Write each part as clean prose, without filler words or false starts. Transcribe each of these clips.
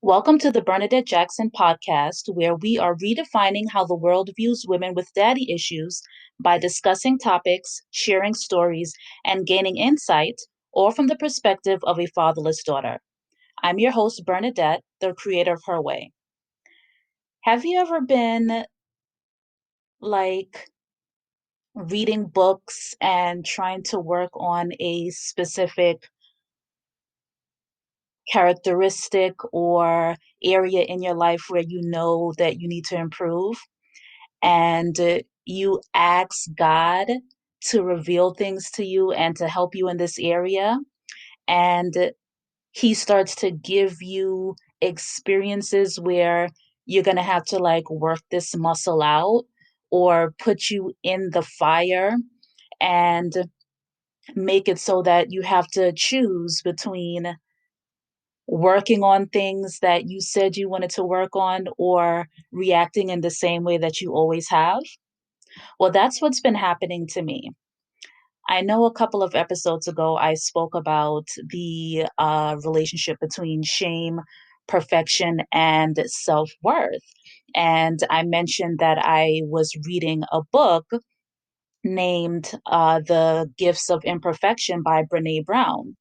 Welcome to the Bernadette Jackson Podcast, where we are redefining how the world views women with daddy issues by discussing topics, sharing stories, and gaining insight, all from the perspective of a fatherless daughter. I'm your host, Bernadette, the creator of Her Way. Have you ever been like reading books and trying to work on a specific characteristic or area in your life where you know that you need to improve? And you ask God to reveal things to you and to help you in this area. And He starts to give you experiences where you're going to have to like work this muscle out or put you in the fire and make it so that you have to choose between working on things that you said you wanted to work on or reacting in the same way that you always have. Well, that's what's been happening to me. I know a couple of episodes ago, I spoke about the relationship between shame, perfection, and self worth. And I mentioned that I was reading a book named The Gifts of Imperfection by Brene Brown.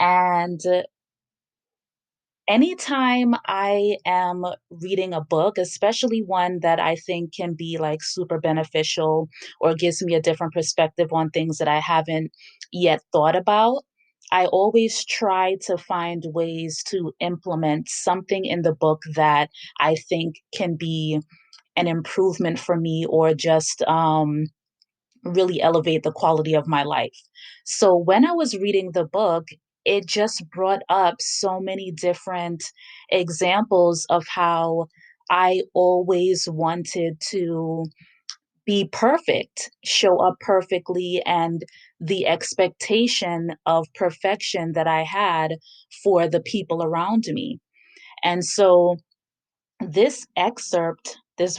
And anytime I am reading a book, especially one that I think can be like super beneficial or gives me a different perspective on things that I haven't yet thought about, I always try to find ways to implement something in the book that I think can be an improvement for me or just really elevate the quality of my life. So when I was reading the book, it just brought up so many different examples of how I always wanted to be perfect, show up perfectly, and the expectation of perfection that I had for the people around me. And so this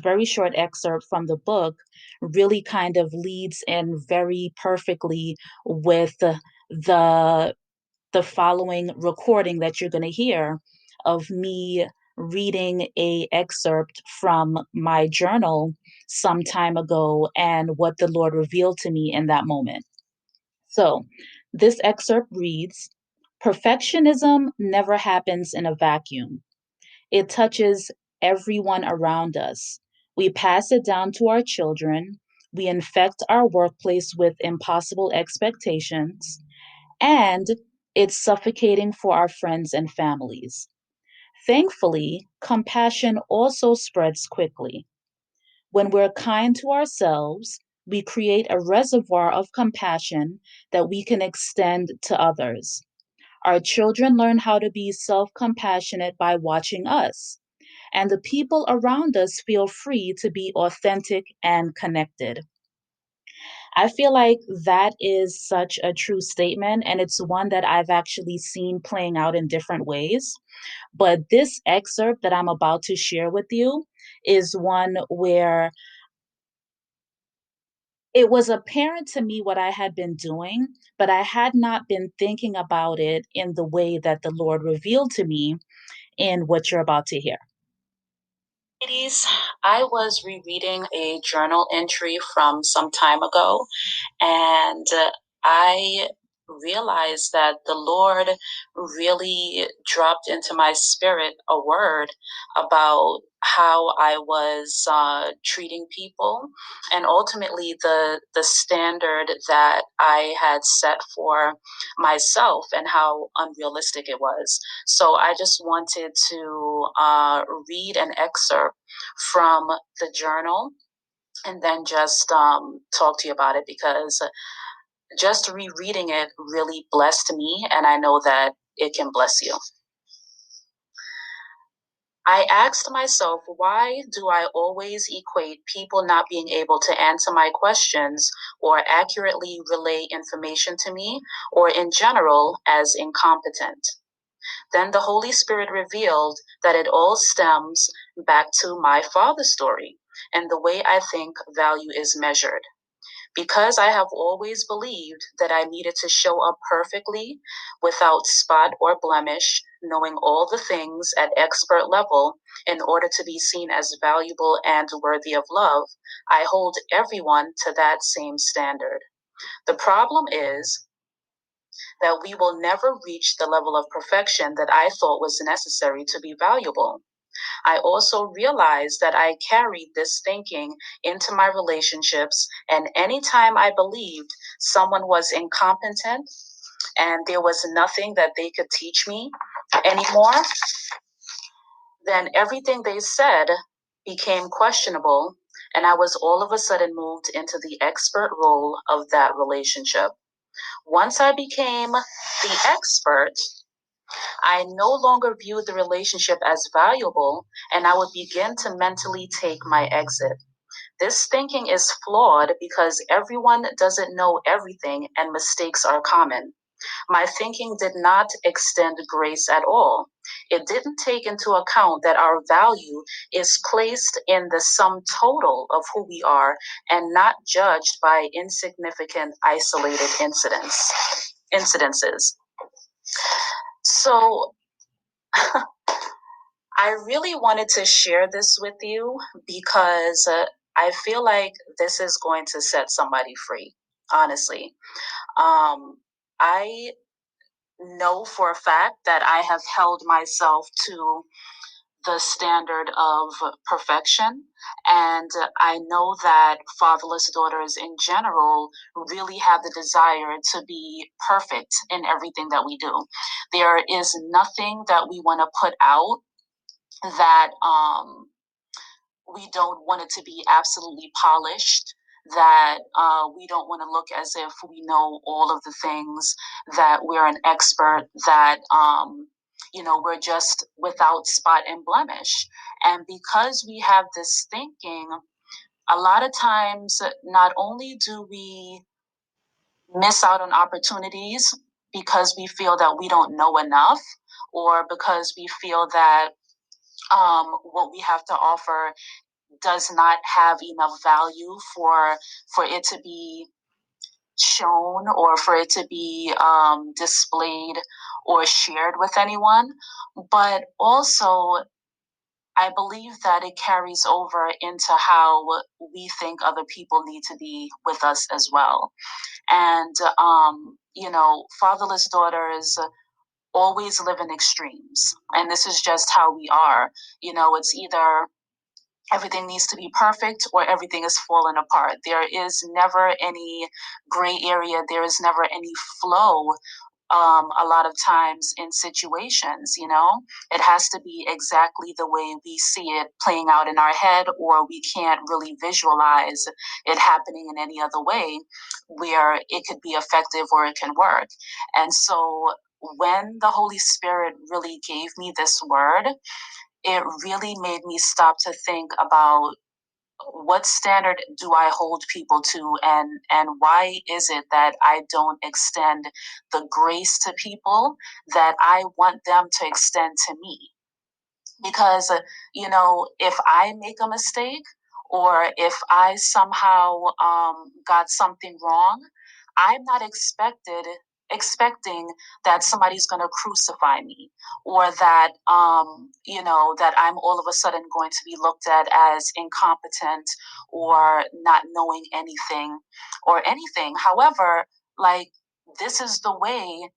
very short excerpt from the book, really kind of leads in very perfectly with the the following recording that you're going to hear of me reading a excerpt from my journal some time ago and what the Lord revealed to me in that moment. So, this excerpt reads, "Perfectionism never happens in a vacuum. It touches everyone around us. We pass it down to our children. We infect our workplace with impossible expectations, and it's suffocating for our friends and families. Thankfully, compassion also spreads quickly. When we're kind to ourselves, we create a reservoir of compassion that we can extend to others. Our children learn how to be self compassionate by watching us, and the people around us feel free to be authentic and connected." I feel like that is such a true statement, and it's one that I've actually seen playing out in different ways. But this excerpt that I'm about to share with you is one where it was apparent to me what I had been doing, but I had not been thinking about it in the way that the Lord revealed to me in what you're about to hear. Ladies, I was rereading a journal entry from some time ago, and I realized that the Lord really dropped into my spirit a word about how I was treating people, and ultimately the standard that I had set for myself and how unrealistic it was. So I just wanted to read an excerpt from the journal and then just talk to you about it, because just rereading it really blessed me, and I know that it can bless you. I asked myself, why do I always equate people not being able to answer my questions or accurately relay information to me, or in general, as incompetent? Then the Holy Spirit revealed that it all stems back to my father's story and the way I think value is measured. Because I have always believed that I needed to show up perfectly, without spot or blemish, knowing all the things at expert level in order to be seen as valuable and worthy of love, I hold everyone to that same standard. The problem is that we will never reach the level of perfection that I thought was necessary to be valuable. I also realized that I carried this thinking into my relationships, and anytime I believed someone was incompetent and there was nothing that they could teach me anymore, then everything they said became questionable, and I was all of a sudden moved into the expert role of that relationship. Once I became the expert, I no longer viewed the relationship as valuable, and I would begin to mentally take my exit. This thinking is flawed because everyone doesn't know everything and mistakes are common. My thinking did not extend grace at all. It didn't take into account that our value is placed in the sum total of who we are and not judged by insignificant isolated incidences. So I really wanted to share this with you because I feel like this is going to set somebody free, honestly. I know for a fact that I have held myself to the standard of perfection. And I know that fatherless daughters in general really have the desire to be perfect in everything that we do. There is nothing that we want to put out that we don't want it to be absolutely polished, that we don't want to look as if we know all of the things, that we're an expert, that we're just without spot and blemish. And because we have this thinking, a lot of times not only do we miss out on opportunities because we feel that we don't know enough, or because we feel that what we have to offer does not have enough value for it to be shown, or for it to be displayed or shared with anyone. But also, I believe that it carries over into how we think other people need to be with us as well. And fatherless daughters always live in extremes, and this is just how we are. It's either everything needs to be perfect or everything is falling apart. There is never any gray area. There is never any flow. A lot of times in situations, it has to be exactly the way we see it playing out in our head, or we can't really visualize it happening in any other way where it could be effective or it can work. And so when the Holy Spirit really gave me this word, it really made me stop to think about what standard do I hold people to, and why is it that I don't extend the grace to people that I want them to extend to me? Because if I make a mistake, or if I somehow got something wrong, I'm not expecting that somebody's going to crucify me, or that that I'm all of a sudden going to be looked at as incompetent or not knowing anything or anything. However, like, this is the way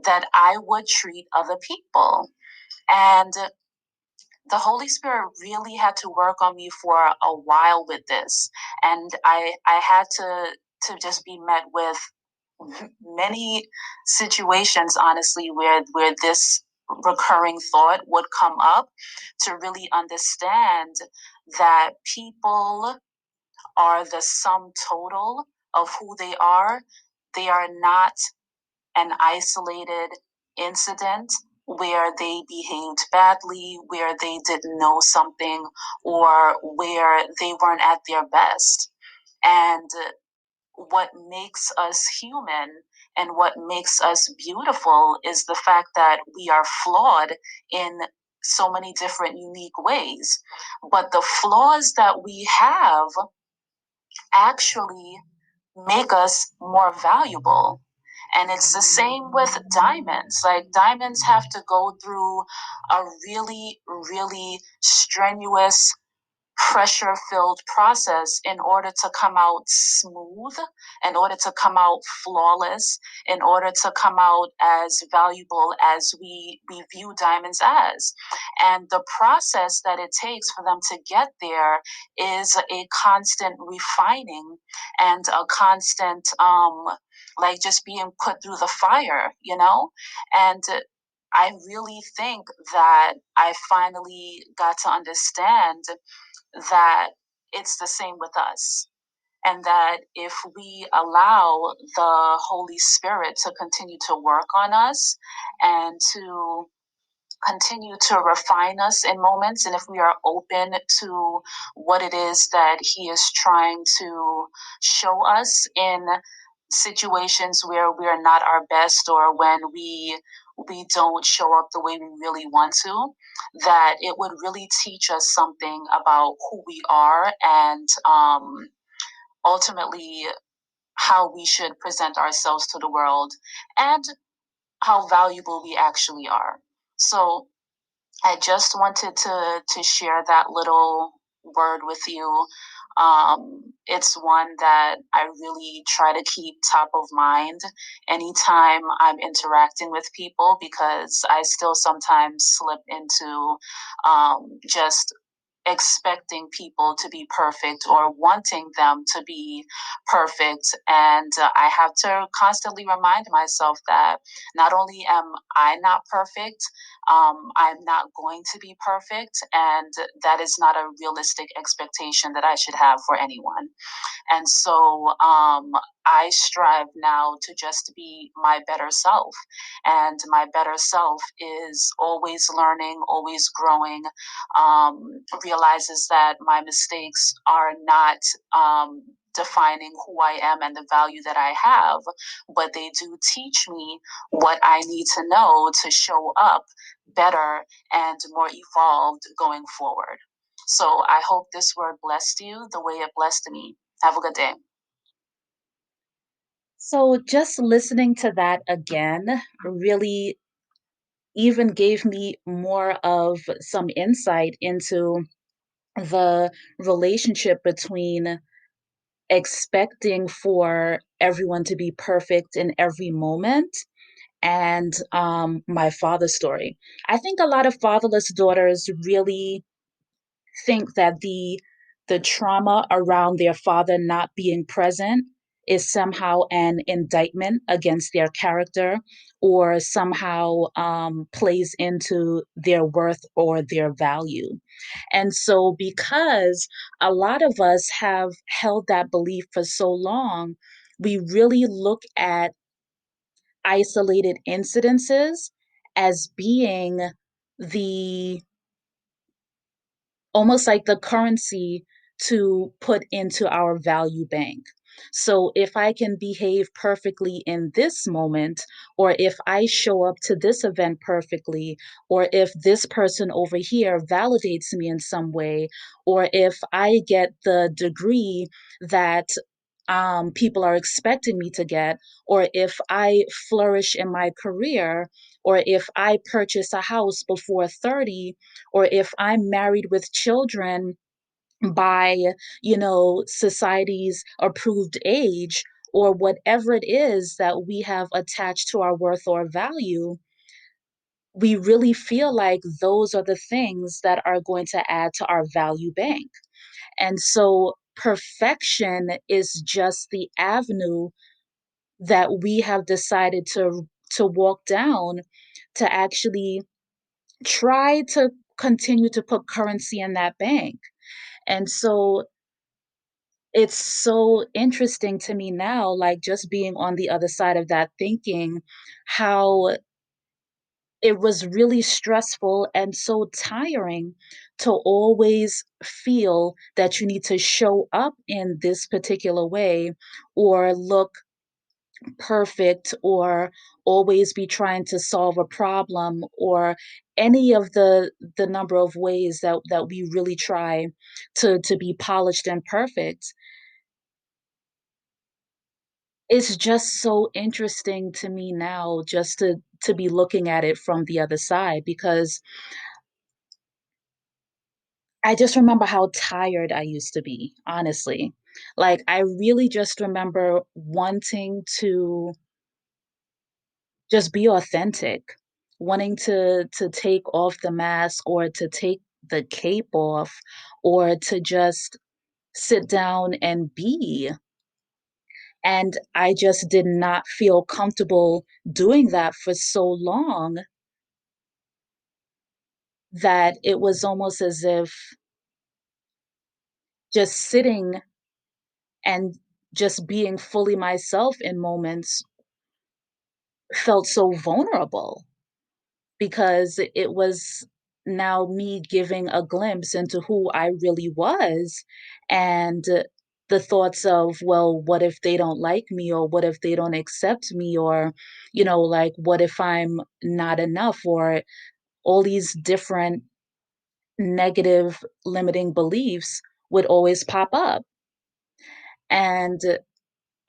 that I would treat other people. And the Holy Spirit really had to work on me for a while with this. And I had to just be met with many situations, honestly, where this recurring thought would come up, to really understand that people are the sum total of who they are. They are not an isolated incident where they behaved badly, where they didn't know something, or where they weren't at their best. And what makes us human and what makes us beautiful is the fact that we are flawed in so many different unique ways. But the flaws that we have actually make us more valuable. And it's the same with diamonds. Like diamonds have to go through a really, really strenuous, pressure filled process in order to come out smooth, in order to come out flawless, in order to come out as valuable as we view diamonds as. And the process that it takes for them to get there is a constant refining and a constant, like just being put through the fire, you know? And I really think that I finally got to understand that it's the same with us. And that if we allow the Holy Spirit to continue to work on us and to continue to refine us in moments, and if we are open to what it is that He is trying to show us in situations where we are not our best or when we don't show up the way we really want to, that it would really teach us something about who we are and ultimately how we should present ourselves to the world and how valuable we actually are. So I just wanted to share that little word with you. It's one that I really try to keep top of mind anytime I'm interacting with people because I still sometimes slip into just expecting people to be perfect or wanting them to be perfect. And I have to constantly remind myself that not only am I not perfect, I'm not going to be perfect. And that is not a realistic expectation that I should have for anyone. And so I strive now to just be my better self. And my better self is always learning, always growing, realizes that my mistakes are not defining who I am and the value that I have, but they do teach me what I need to know to show up better and more evolved going forward. So I hope this word blessed you the way it blessed me. Have a good day. So, just listening to that again really even gave me more of some insight into the relationship between expecting for everyone to be perfect in every moment and my father's story. I think a lot of fatherless daughters really think that the trauma around their father not being present is somehow an indictment against their character or somehow plays into their worth or their value. And so, because a lot of us have held that belief for so long, we really look at isolated incidences as being the almost like the currency to put into our value bank. So if I can behave perfectly in this moment, or if I show up to this event perfectly, or if this person over here validates me in some way, or if I get the degree that people are expecting me to get, or if I flourish in my career, or if I purchase a house before 30, or if I'm married with children by, society's approved age, or whatever it is that we have attached to our worth or value, we really feel like those are the things that are going to add to our value bank. And so perfection is just the avenue that we have decided to walk down to actually try to continue to put currency in that bank. And so it's so interesting to me now, like just being on the other side of that thinking, how it was really stressful and so tiring to always feel that you need to show up in this particular way or look perfect or always be trying to solve a problem or any of the number of ways that we really try to be polished and perfect. it's just so interesting to me now just to be looking at it from the other side because I just remember how tired I used to be, honestly. Like, I really just remember wanting to just be authentic, wanting to take off the mask or to take the cape off or to just sit down and be. And I just did not feel comfortable doing that for so long that it was almost as if just sitting and just being fully myself in moments felt so vulnerable because it was now me giving a glimpse into who I really was and the thoughts of, well, what if they don't like me or what if they don't accept me or, like, what if I'm not enough or all these different negative limiting beliefs would always pop up. And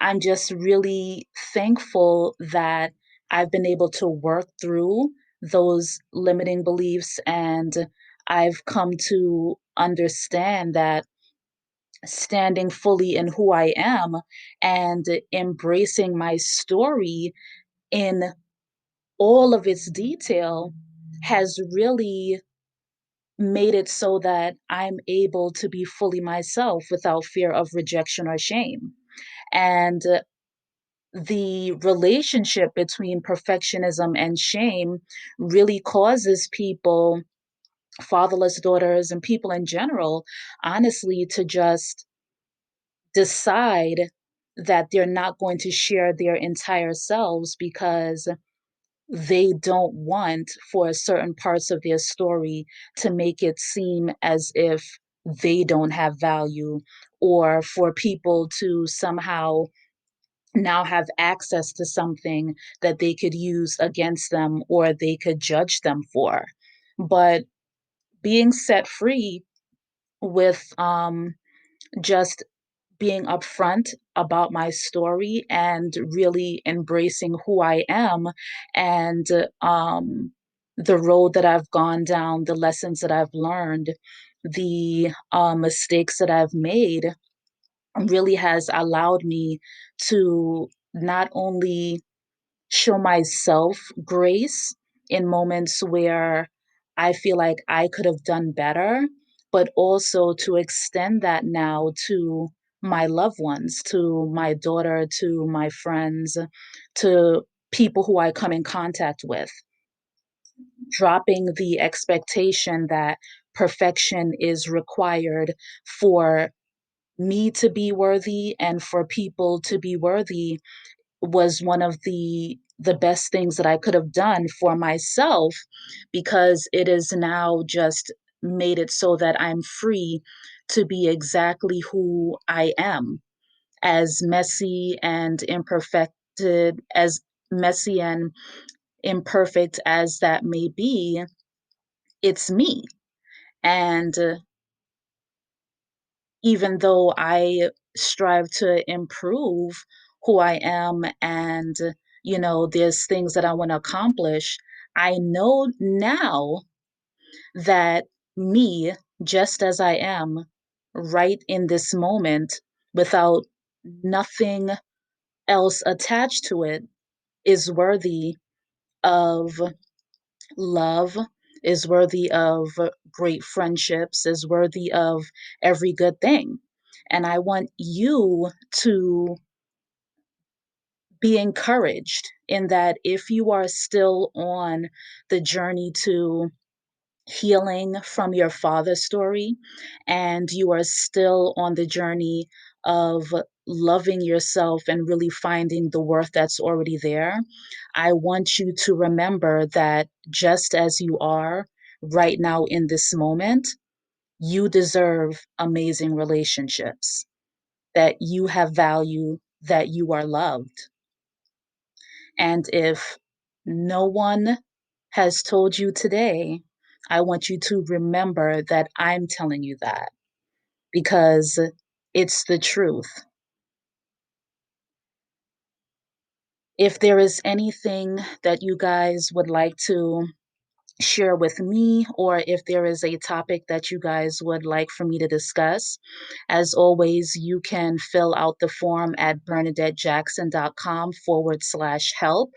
I'm just really thankful that I've been able to work through those limiting beliefs and I've come to understand that standing fully in who I am and embracing my story in all of its detail has really made it so that I'm able to be fully myself without fear of rejection or shame. And the relationship between perfectionism and shame really causes people, fatherless daughters, and people in general, honestly, to just decide that they're not going to share their entire selves because they don't want for certain parts of their story to make it seem as if they don't have value or for people to somehow now have access to something that they could use against them or they could judge them for. But being set free with just being upfront about my story and really embracing who I am and the road that I've gone down, the lessons that I've learned, the mistakes that I've made really has allowed me to not only show myself grace in moments where I feel like I could have done better, but also to extend that now to my loved ones, to my daughter, to my friends, to people who I come in contact with, dropping the expectation that perfection is required for me to be worthy and for people to be worthy was one of the best things that I could have done for myself because it is now just made it so that I'm free to be exactly who I am, as messy and imperfected as messy and imperfect as that may be, it's me. And even though I strive to improve who I am and, there's things that I want to accomplish, I know now that me, just as I am, right in this moment, without nothing else attached to it, is worthy of love, is worthy of great friendships, is worthy of every good thing. And I want you to be encouraged in that if you are still on the journey to healing from your father's story and you are still on the journey of loving yourself and really finding the worth that's already there, I want you to remember that just as you are right now in this moment, you deserve amazing relationships, that you have value, that you are loved. And if no one has told you today, I want you to remember that I'm telling you that because it's the truth. If there is anything that you guys would like to share with me, or if there is a topic that you guys would like for me to discuss, as always, you can fill out the form at bernadettejackson.com/help.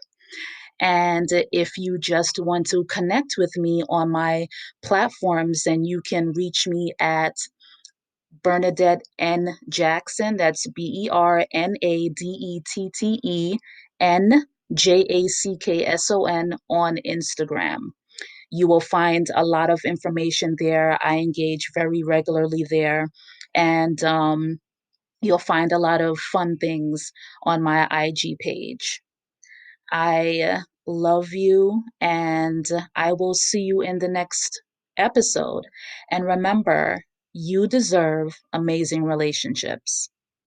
And if you just want to connect with me on my platforms, then you can reach me at Bernadette N. Jackson. That's BernadetteNJackson on Instagram. You will find a lot of information there. I engage very regularly there. And you'll find a lot of fun things on my IG page. I love you, and I will see you in the next episode. And remember, you deserve amazing relationships.